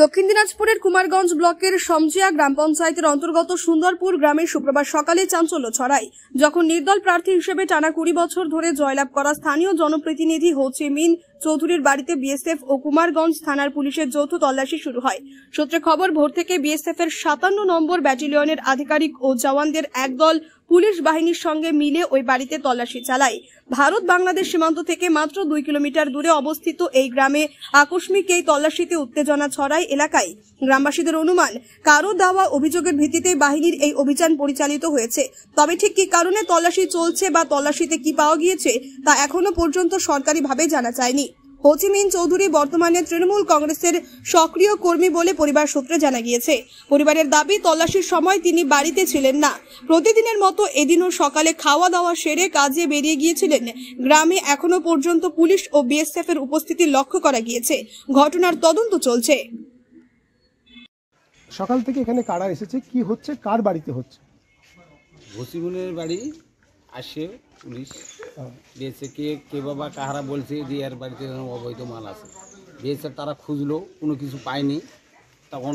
দক্ষিণ দিনাজপুরের কুমারগঞ্জ ব্লকের সমজিয়া গ্রাম পঞ্চায়েতের অন্তর্গত সুন্দরপুর গ্রামে শুক্রবার সকালে চাঞ্চল্য ছড়ায় যখন নির্দল প্রার্থী হিসেবে টানা 20 বছর ধরে জয়লাভ করা স্থানীয় জনপ্রতিনিধি হো চি মিন চৌধুরীর বাড়িতে বিএসএফ ও কুমারগঞ্জ থানার পুলিশের যৌথ তল্লাশি শুরু হয়। সূত্রে খবর, ভোর থেকে বিএসএফ এর 57 নম্বর ব্যাটালিয়নের আধিকারিক ও জওয়ানদের একদল পুলিশ বাহিনীর সঙ্গে মিলে ওই বাড়িতে তল্লাশি চালায়। ভারত বাংলাদেশ সীমান্ত থেকে মাত্র 2 কিলোমিটার দূরে অবস্থিত এই গ্রামে আকস্মিক এই তল্লাশিতে উত্তেজনা ছড়ায় এলাকায়। গ্রামবাসীদের অনুমান, কারো দেওয়া অভিযোগের ভিত্তিতে বাহিনীর এই অভিযান পরিচালিত হয়েছে। তবে ঠিক কি কারণে তল্লাশি চলছে বা তল্লাশিতে কি পাওয়া গিয়েছে তা এখনো পর্যন্ত সরকারিভাবে জানা যায়নি। হো চি মিন চৌধুরী বর্তমানে তৃণমূল কংগ্রেসের সক্রিয় কর্মী বলে পরিবার সূত্রে জানা গিয়েছে। পরিবারের দাবি, তল্লাশির সময় তিনি বাড়িতে ছিলেন না। প্রতিদিনের মতো এদিনও সকালে খাওয়া দাওয়া সেরে কাজে বেরিয়ে গিয়েছিলেন। গ্রামে এখনো পর্যন্ত পুলিশ ও বিএসএফ এর উপস্থিতি লক্ষ্য করা গিয়েছে। ঘটনার তদন্ত চলছে। সকাল থেকে এখানে কারা এসেছে, কি হচ্ছে, কার বাড়িতে হচ্ছে? ভসিমুনের বাড়ি আসে পুলিশ, বিএসএফ কে বাবা কাহারা বলছে যে এর বাড়িতে অবৈধ মাল আছে। বিএসএফ তারা খুঁজলো, কোনো কিছু পায়নি। তখন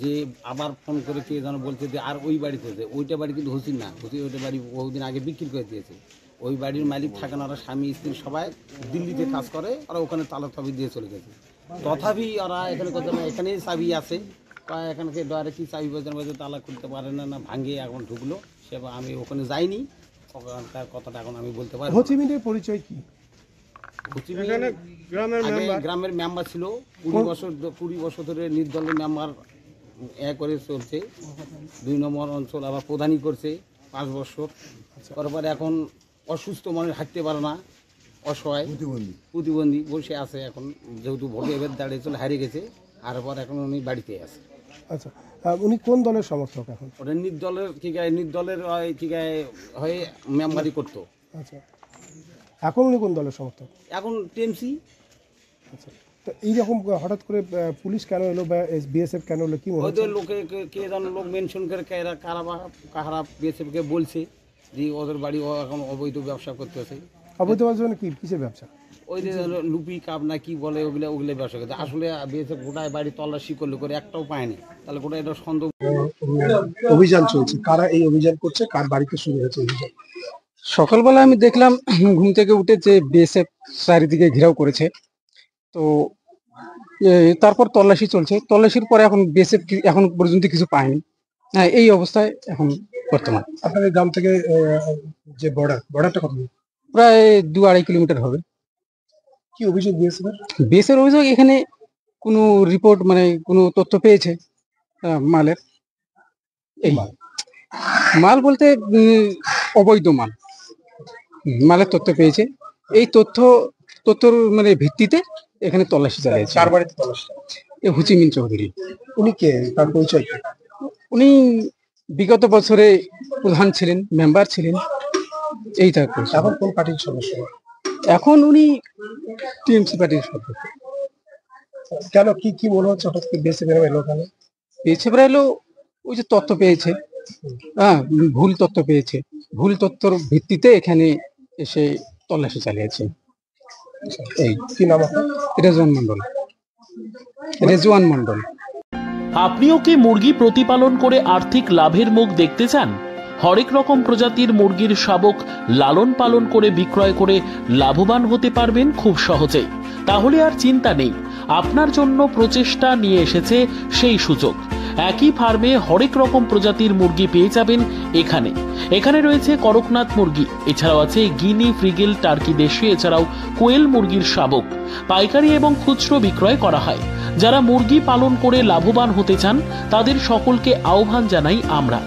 যে আবার ফোন করে কে যেন বলছে যে আর ওই বাড়িতে যে ওইটা বাড়ি কিন্তু হসির না, হসির ওইটা বাড়ি বহুদিন আগে বিক্রি করে দিয়েছে। ওই বাড়ির মালিক থাকেন, ওরা স্বামী স্ত্রী সবাই দিল্লিতে কাজ করে, ওরা ওখানে তালা চাবি দিয়ে চলে গেছে। তথাপি ওরা এখানে কথা না, এখানেই চাবি আছে, এখানকে ডয়ারে কি চাবি বাজে তালা খুলতে পারে না, না ভাঙে এখন ঢুকলো। সে আমি ওখানে যাইনি, ওখানকার কথাটা এখন আমি বলতে পারি। হো চি মিনের পরিচয় কি? গ্রামের মেম্বার ছিল 20 বছর ধরে নির্দলের মেম্বার করে চলছে। 2 নম্বর অঞ্চল আবার প্রধানই করছে 5 বছর। তারপর এখন অসুস্থ মানুষ হাঁটতে পারে না, অসহায় প্রতিবন্ধী বসে আছে। এখন যেহেতু ভোটে এবার দাঁড়িয়ে হারিয়ে গেছে, আর পর এখন উনি বাড়িতে আছে। আচ্ছা, উনি কোন দলের সমর্থক? এখন ওটা নির্দলের নির্দলের হয়ে মেম্বারই করতো। আচ্ছা, এখন উনি কোন দলের সমর্থক? এখন টিএমসি। আচ্ছা, তো এইরকম হঠাৎ করে পুলিশ কেন এলো বা বিএসএফ কেন এলো, কি মনে হচ্ছে? লোকে কে যেন লোক মেনশন করে কারা বিএসএফকে বলছে যে ওদের বাড়ি এখন অবৈধ ব্যবসা করতেছে। অবৈধ ব্যবসা মানে কি, কিসের ব্যবসা? ওই যে লুপি কাপ না কি বলে, ওগুলো ব্যবসা করতে। আসলে বিএসএফ গোটায় বাড়ি তল্লাশি করলে করে একটাও পায়নি, তাহলে গোটা এটা সন্দেহ। অভিযান চলছে, কারা এই অভিযান করছে, কার বাড়িতে শুরু হয়েছে অভিযান? সকালবেলা আমি দেখলাম ঘুম থেকে উঠে যে বিএসএফ চারিদিকে ঘেরাও করেছে। তো তারপর তল্লাশি চলছে। তল্লাশির পরে এখন বিএসএফ এখন পর্যন্ত কিছু পায়নি। হ্যাঁ, এই অবস্থায় এখন বর্তমান। আপনাদের গ্রাম থেকে যে বর্ডারটা কত? প্রায় 2-2.5 কিলোমিটার হবে। কি অভিযোগ বিএসএফ অভিযোগ? এখানে কোনো রিপোর্ট মানে কোনো তথ্য পেয়েছে মালের। এই মাল বলতে অবৈধ মালের তথ্য পেয়েছে। এই তথ্যর মানে ভিত্তিতে এখানে তল্লাশি চালিয়েছে। কার বাড়িতে তল্লাশি? হো চি মিন চৌধুরী। উনি কে, তার পরিচয় কি? উনি বিগত বছরে প্রধান ছিলেন, মেম্বার ছিলেন। এই তার পরিচয়। এখন কোন পার্টির সদস্য? এখন উনি টিএমসি পার্টির সদস্য। কেন, কি মনে হচ্ছে হঠাৎ করে বিএসএফ এলো? ওখানে বিএসএফ এলো ওই যে তথ্য পেয়েছে, ভুল তথ্য পেয়েছে। ভুল তথ্যর ভিত্তিতে এখানে এসে তল্লাশি চালিয়েছে। এই কি নাম আপনার? রেজওয়ান মন্ডল। আপনিও কি মুরগি প্রতিপালন করে আর্থিক লাভের মুখ দেখতে চান? হরেক রকম প্রজাতির মুরগির শাবক লালন পালন করে বিক্রয় করে লাভবান হতে পারবেন খুব সহজেই। তাহলে আর চিন্তা নেই, আপনার জন্য প্রচেষ্টা নিয়ে এসেছে সেই সুযোগ। একই ফার্মে হরেক রকম প্রজাতির মুরগি পেয়ে যাবেন এখানে রয়েছে করকনাথ মুরগি, এছাড়াও আছে গিনি, ফ্রিগেল, টার্কি দেশি, এছাড়াও কোয়েল মুরগির শাবক। পাইকারি এবং খুচরো বিক্রয় করা হয়। যারা মুরগি পালন করে লাভবান হতে চান তাদের সকলকে আহ্বান জানাই আমরা।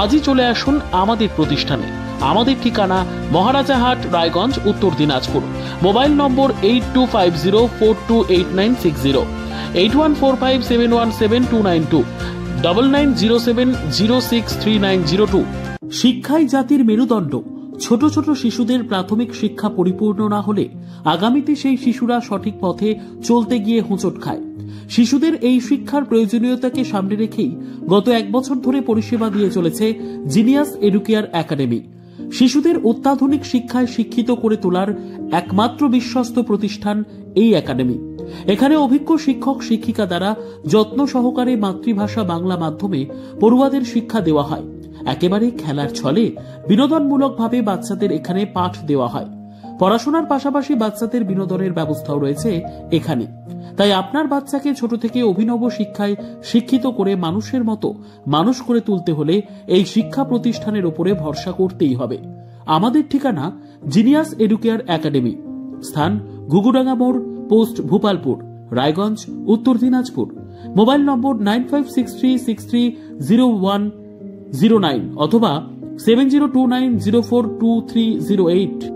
আজই চলে আসুন আমাদের প্রতিষ্ঠানে। আমাদের ঠিকানা মহারাজাহাট, রায়গঞ্জ, উত্তর দিনাজপুর। মোবাইল নম্বর 8250428960, 8145717292, 9907063902। শিক্ষাই জাতির মেরুদণ্ড। ছোট ছোট শিশুদের প্রাথমিক শিক্ষা পরিপূর্ণ না হলে আগামীতে সেই শিশুরা সঠিক পথে চলতে গিয়ে হোঁচট খায়। শিশুদের এই শিক্ষার প্রয়োজনীয়তাকে সামনে রেখেই গত 1 বছর ধরে পরিষেবা দিয়ে চলেছে জিনিয়াস এডুকেয়ার একাডেমি। শিশুদের অত্যাধুনিক শিক্ষায় শিক্ষিত করে তোলার একমাত্র বিশ্বস্ত প্রতিষ্ঠান এই একাডেমি। এখানে অভিজ্ঞ শিক্ষক শিক্ষিকা দ্বারা যত্ন সহকারে মাতৃভাষা বাংলা মাধ্যমে পড়ুয়াদের শিক্ষা দেওয়া হয়। একেবারে খেলার ছলে বিনোদনমূলকভাবে বাচ্চাদের এখানে পাঠ দেওয়া হয়। পড়াশোনার পাশাপাশি বাচ্চাদের বিনোদনের ব্যবস্থাও রয়েছে এখানে। তাই আপনার বাচ্চাকে ছোট থেকে অভিনব শিক্ষায় শিক্ষিত করে মানুষের মতো মানুষ করে তুলতে হলে এই শিক্ষা প্রতিষ্ঠানের উপরে ভরসা করতেই হবে। আমাদের ঠিকানা জিনিয়াস এডুকেয়ার একাডেমি, স্থান ঘুঘুডাঙ্গা মোড়, পোস্ট ভূপালপুর, রায়গঞ্জ, উত্তর দিনাজপুর। মোবাইল নম্বর 9563630109 অথবা 7029042308।